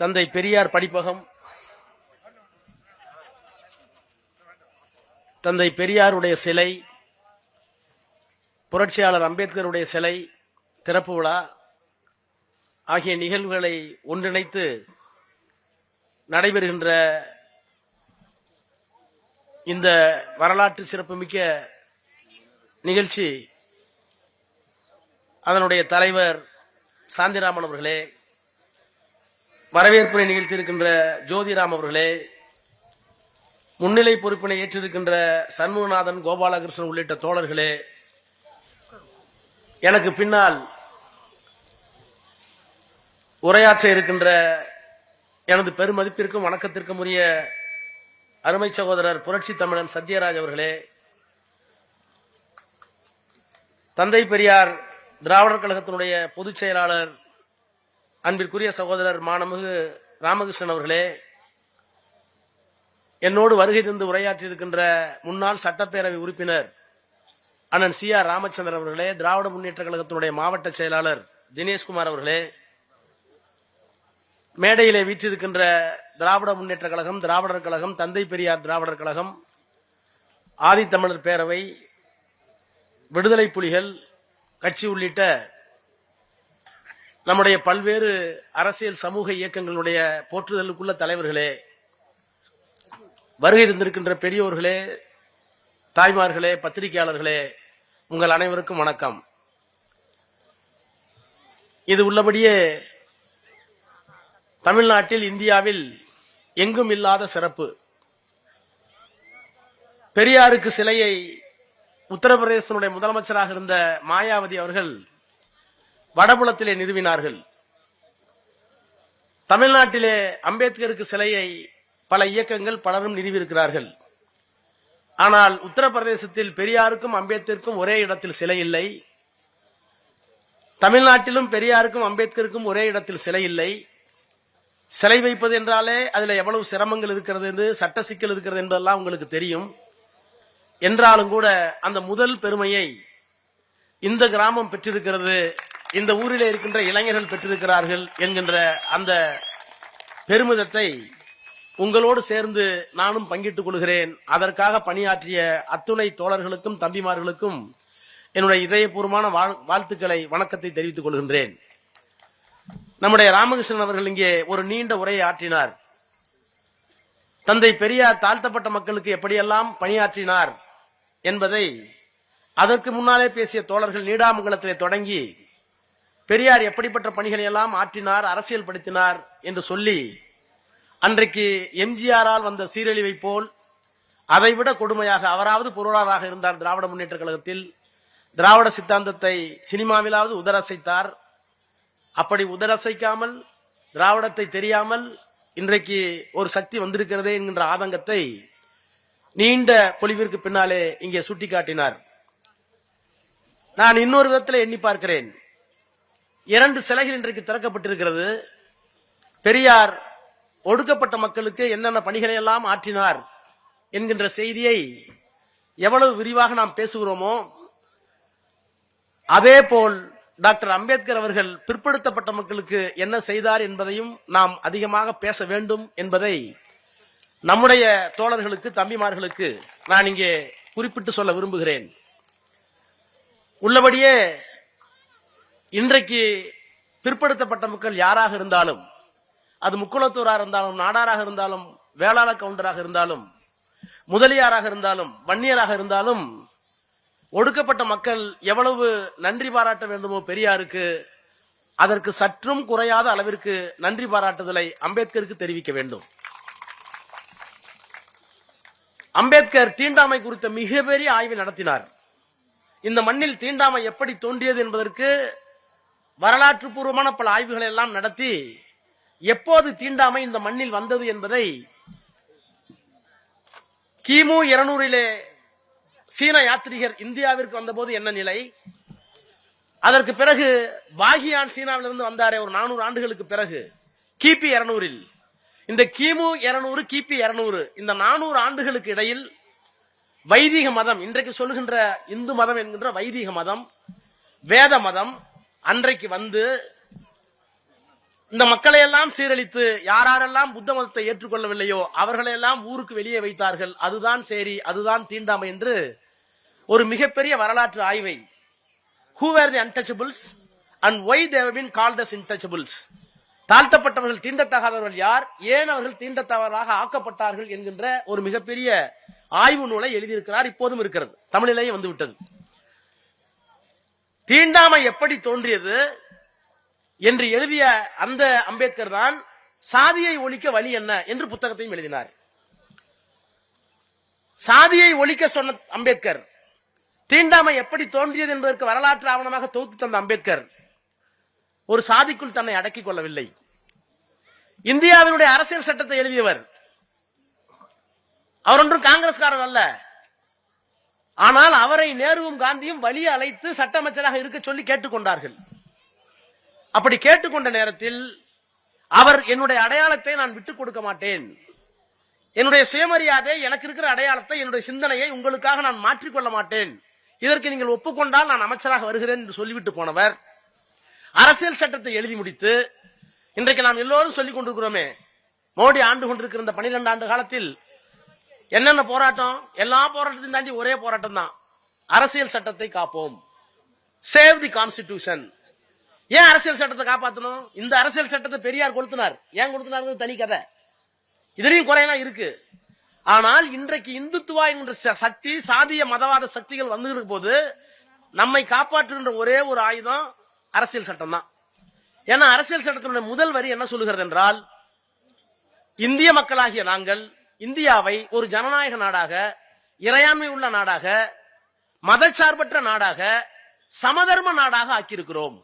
தந்தை பெரியார் படிப்பகம், தந்தை பெரியாருடைய சிலை, புரட்சியாளர் அம்பேத்கருடைய சிலை திறப்பு விழா ஆகிய நிகழ்வுகளை ஒன்றிணைத்து நடைபெறுகின்ற இந்த வரலாற்று சிறப்புமிக்க நிகழ்ச்சி, அதனுடைய தலைவர் சாந்திராமன் அவர்களே, வரவேற்புரை நிகழ்த்தியிருக்கின்ற ஜோதிராம் அவர்களே, முன்னிலை பொறுப்பினை ஏற்றிருக்கின்ற சண்முகநாதன், கோபாலகிருஷ்ணன் உள்ளிட்ட தோழர்களே, எனக்கு பின்னால் உரையாற்ற இருக்கின்ற எனது பெருமதிப்பிற்கும் வணக்கத்திற்கும் உரிய அருமை சகோதரர் புரட்சி தமிழன் சத்யராஜ் அவர்களே, தந்தை பெரியார் திராவிடர் கழகத்தினுடைய பொதுச் செயலாளர் அன்பிற்குரிய சகோதரர் மாண்புமிகு ராமகிருஷ்ணன் அவர்களே, என்னோடு வருகை தந்து உரையாற்றியிருக்கின்ற முன்னாள் சட்டப்பேரவை உறுப்பினர் அண்ணன் CR ராமச்சந்திரன் அவர்களே, திராவிட முன்னேற்ற கழகத்தினுடைய மாவட்ட செயலாளர் தினேஷ்குமார் அவர்களே, மேடையிலே வீற்றிருக்கின்ற திராவிட முன்னேற்ற கழகம், திராவிடர் கழகம், தந்தை பெரியார் திராவிடர் கழகம், ஆதித்தமிழர் பேரவை, விடுதலை புலிகள் கட்சி உள்ளிட்ட நம்முடைய பல்வேறு அரசியல் சமூக இயக்கங்களுடைய போற்றுதலுக்குள்ள தலைவர்களே, வருகை தந்திருக்கின்ற பெரியோர்களே, தாய்மார்களே, பத்திரிகையாளர்களே, உங்கள் அனைவருக்கும் வணக்கம். இது உள்ளபடியே தமிழ்நாட்டில், இந்தியாவில் எங்கும் இல்லாத சிறப்பு. பெரியாருக்கு சிலையை உத்தரப்பிரதேசத்தினுடைய முதலமைச்சராக இருந்த மாயாவதி அவர்கள் வடபுலத்திலே நிறுவினார்கள். தமிழ்நாட்டிலே அம்பேத்கருக்கு சிலையை பல இயக்கங்கள் பலரும் நிறுவியிருக்கிறார்கள். ஆனால் உத்தரப்பிரதேசத்தில் பெரியாருக்கும் அம்பேத்கருக்கும் ஒரே இடத்தில் சிலை இல்லை. தமிழ்நாட்டிலும் பெரியாருக்கும் அம்பேத்கருக்கும் ஒரே இடத்தில் சிலை இல்லை. சிலை வைப்பது என்றாலே அதுல எவ்வளவு சிரமங்கள் இருக்கிறது என்று, சட்ட சிக்கல் இருக்கிறது என்பதெல்லாம் உங்களுக்கு தெரியும். என்றாலும் கூட அந்த முதல் பெருமையை இந்த கிராமம் பெற்றிருக்கிறது, இந்த ஊரிலே இருக்கின்ற இளைஞர்கள் பெற்றிருக்கிறார்கள் என்கின்ற அந்த பெருமிதத்தை உங்களோடு சேர்ந்து நானும் பங்கிட்டுக் கொள்கிறேன். அதற்காக பணியாற்றிய அத்துணை தோழர்களுக்கும் தம்பிமார்களுக்கும் என்னுடைய இதயபூர்வமான வாழ்த்துக்களை, வணக்கத்தை தெரிவித்துக் கொள்கின்றேன். நம்முடைய ராமகிருஷ்ணன் அவர்கள் இங்கே ஒரு நீண்ட உரையை ஆற்றினார். தந்தை பெரியார் தாழ்த்தப்பட்ட மக்களுக்கு எப்படியெல்லாம் பணியாற்றினார் என்பதை அதற்கு முன்னாலே பேசிய தோழர்கள் நீடாமங்கலத்திலே தொடங்கி பெரியார் எப்படிப்பட்ட பணிகளை எல்லாம் ஆற்றினார், அரசியல் படுத்தினார் என்று சொல்லி, அன்றைக்கு எம்ஜிஆரால் வந்த சீரழிவை போல் அதைவிட கொடுமையாக அவராவது பொருளாளராக இருந்தார் திராவிட முன்னேற்ற கழகத்தில். திராவிட சித்தாந்தத்தை சினிமாவிலாவது உதரசைத்தார். அப்படி உதரசைக்காமல், திராவிடத்தை தெரியாமல் இன்றைக்கு ஒரு சக்தி வந்திருக்கிறதே என்கின்ற ஆதங்கத்தை நீண்ட பொலிவிற்கு பின்னாலே இங்கே சுட்டிக்காட்டினார். நான் இன்னொரு விதத்தில் எண்ணி பார்க்கிறேன். 2 சிலைகள் இன்றைக்கு திறக்கப்பட்டிருக்கிறது. பெரியார் ஒடுக்கப்பட்ட மக்களுக்கு என்னென்ன பணிகளை எல்லாம் ஆற்றினார் என்கின்ற செய்தியை எவ்வளவு விரிவாக நாம் பேசுகிறோமோ, அதே போல் டாக்டர் அம்பேத்கர் அவர்கள் பிற்படுத்தப்பட்ட மக்களுக்கு என்ன செய்தார் என்பதையும் நாம் அதிகமாக பேச வேண்டும் என்பதை நம்முடைய தோழர்களுக்கு, தம்பிமார்களுக்கு நான் இங்கே குறிப்பிட்டு சொல்ல விரும்புகிறேன். உள்ளபடியே இன்றைக்கு பிற்படுத்தப்பட்ட மக்கள் யாராக இருந்தாலும், அது முக்குளத்தூராக இருந்தாலும், நாடாராக இருந்தாலும், வேளாள கவுண்டராக இருந்தாலும், முதலியாராக இருந்தாலும், வன்னியராக இருந்தாலும், ஒடுக்கப்பட்ட மக்கள் எவ்வளவு நன்றி பாராட்ட வேண்டுமோ பெரியாருக்கு, அதற்கு சற்றும் குறையாத அளவிற்கு நன்றி பாராட்டுதலை அம்பேத்கருக்கு தெரிவிக்க வேண்டும். அம்பேத்கர் தீண்டாமை குறித்த மிகப்பெரிய ஆய்வை நடத்தினார். இந்த மண்ணில் தீண்டாமை எப்படி தோன்றியது என்பதற்கு வரலாற்று பூர்வமான பல ஆய்வுகளை எல்லாம் நடத்தி, எப்போது தீண்டாமை இந்த மண்ணில் வந்தது என்பதை கிமு 200 சீன யாத்ரீகர் இந்தியாவிற்கு வந்தபோது என்ன நிலை, அதற்கு பிறகு பாகியான் சீனாவிலிருந்து வந்தாரே ஒரு 400 ஆண்டுகளுக்கு பிறகு கிபி 200, இந்த கிமு 200 கிபி 200 இந்த 400 ஆண்டுகளுக்கு இடையில் வைதிக மதம், இன்றைக்கு சொல்லுகின்ற இந்து மதம் என்கின்ற வைதிக மதம், வேத மதம் அன்றைக்கு வந்து இந்த மக்களை எல்லாம் சீரழித்து யாரெல்லாம் புத்த மதத்தை ஏற்றுக்கொள்ளவில்லையோ அவர்களையெல்லாம் ஊருக்கு வெளியே வைத்தார்கள். அதுதான் சரி, அதுதான் தீண்டாமை என்று ஒரு மிகப்பெரிய வரலாற்று ஆய்வை Who were the untouchables and why they have been called as untouchables? தாழ்த்தப்பட்டவர்கள் தீண்டத்தகாதவர்கள் யார், ஏன் அவர்கள் தீண்டத்தவராக ஆக்கப்பட்டார்கள் என்கின்ற ஒரு மிகப்பெரிய ஆய்வு நூலை எழுதியிருக்கிறார். இப்போதும் இருக்கிறது, தமிழிலேயே வந்துவிட்டது. தீண்டாமை எப்படி தோன்றியது என்று எழுதிய அந்த அம்பேத்கர் தான் சாதியை ஒழிக்க வழி என்ன என்று புத்தகத்தையும் எழுதினார். சாதியை ஒழிக்க சொன்ன அம்பேத்கர், தீண்டாமை எப்படி தோன்றியது என்பதற்கு வரலாற்று ஆவணமாக தொகுத்து தந்த அம்பேத்கர் ஒரு சாதிக்குள் தன்னை அடக்கிக் கொள்ளவில்லை. இந்தியாவினுடைய அரசியல் சட்டத்தை எழுதியவர். அவர் ஒன்றும் காங்கிரஸ்காரர் அல்ல. ஆனால் அவரை நேருவும் காந்தியும் வழிய அழைத்து சட்ட அமைச்சராக இருக்க சொல்லி கேட்டுக்கொண்டார்கள். அப்படி கேட்டுக்கொண்ட நேரத்தில் அவர் என்னுடைய அடையாளத்தை நான் விட்டுக் கொடுக்க மாட்டேன், என்னுடைய சுயமரியாதை, எனக்கு இருக்கிற அடையாளத்தை, என்னுடைய சிந்தனையை உங்களுக்காக நான் மாற்றிக்கொள்ள மாட்டேன், இதற்கு நீங்கள் ஒப்புக்கொண்டால் நான் அமைச்சராக வருகிறேன் என்று சொல்லிவிட்டு போனவர் அரசியல் சட்டத்தை எழுதி முடித்து இன்றைக்கு நாம் எல்லோரும் சொல்லிக் கொண்டிருக்கிறோமே, மோடி ஆண்டு கொண்டிருக்கிற இந்த 12 ஆண்டு காலத்தில் என்னென்ன போராட்டம், எல்லா போராட்டத்தையும் தாண்டி ஒரே போராட்டம் தான், அரசியல் சட்டத்தை காப்போம், சேவ் தி கான்ஸ்டிடியூஷன். ஏன் அரசியல் சட்டத்தை காப்பாற்றணும்? இந்த அரசியல் சட்டத்தை பெரியார் கொளுத்தினார், ஏன் கொளுத்தினார் தனி கதை, இதுலயும் குறையெல்லாம் இருக்கு. ஆனால் இன்றைக்கு இந்துத்துவா என்ற சக்தி, சாதிய மதவாத சக்திகள் வந்து போது நம்மை காப்பாற்றுகின்ற ஒரே ஒரு ஆயுதம் அரசியல் சட்டம் தான். ஏன்னா அரசியல் சட்டத்தினுடைய முதல் வரி என்ன சொல்லுகிறது என்றால், இந்திய மக்களாகிய நாங்கள் இந்தியாவை ஒரு ஜனநாயக நாடாக, இறையாண்மை உள்ள நாடாக, மதச்சார்பற்ற நாடாக, சமதர்ம நாடாக ஆக்கியிருக்கிறோம்.